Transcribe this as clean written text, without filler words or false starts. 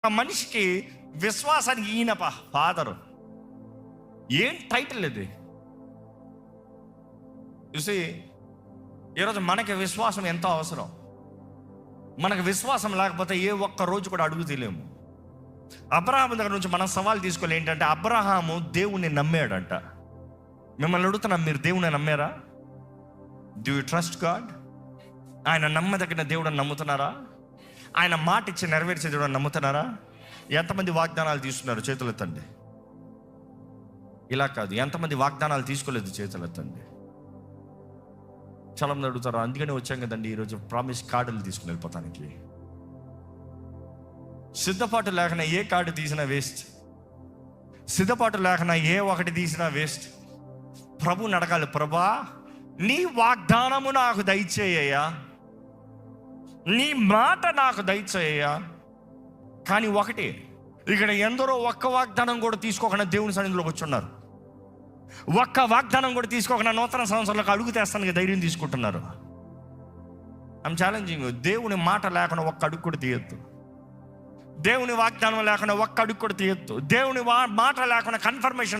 ఆ మనిషికి విశ్వాసానికి ఈయన ఫాదరు. ఏం టైటిల్ ఇది? చూసి ఈరోజు మనకి విశ్వాసం ఎంతో అవసరం. మనకు విశ్వాసం లేకపోతే ఏ ఒక్క రోజు కూడా అడుగు తీయలేము. అబ్రహాము దగ్గర నుంచి మనం సవాల్ తీసుకోవాలి. ఏంటంటే అబ్రహాము దేవుణ్ణి నమ్మాడంట. మిమ్మల్ని అడుగుతున్నాం, మీరు దేవుణ్ణి నమ్మారా? Do you trust God? ఆయన నమ్మదగిన దేవుడని నమ్ముతున్నారా? ఆయన మాట ఇచ్చి నెరవేర్చే దేవుడని నమ్ముతున్నారా? ఎంతమంది వాగ్దానాలు తీసుకున్నారు? చేతులు ఎత్తండి. ఇలా కాదు, ఎంతమంది వాగ్దానాలు తీసుకోలేదు? చేతులు ఎత్తండి. చాలా మంది అడుగుతారు. అందుకనే వచ్చాం కదండి ఈరోజు ప్రామిస్ కార్డులు తీసుకుని వెళ్ళిపోతానికి. సిద్ధపాటు లేకుండా ఏ కార్డు తీసినా వేస్ట్. సిద్ధపాటు లేకుండా ఏ ఒకటి తీసినా వేస్ట్. ప్రభుని అడగాలి, ప్రభా నీ వాగ్దానము నాకు దయచేయ్యా, నీ మాట నాకు దయచేయ్యా. కానీ ఒకటి, ఇక్కడ ఎందరో ఒక్క వాగ్దానం కూడా తీసుకోకుండా దేవుని సన్నిధిలోకి వచ్చున్నారు. ఒక్క వాగ్దానం కూడా తీసుకోకుండా నూతన సంవత్సరాలకు అడుగు తెస్తానికి ధైర్యం తీసుకుంటున్నారు. I'm challenging. దేవుని మాట లేకుండా ఒక్క అడుగు కూడా తీయొద్దు. దేవుని వాగ్దానం లేకుండా ఒక్క అడుగు కూడా తీయొద్దు. దేవుని మాట లేకుండా కన్ఫర్మేషన్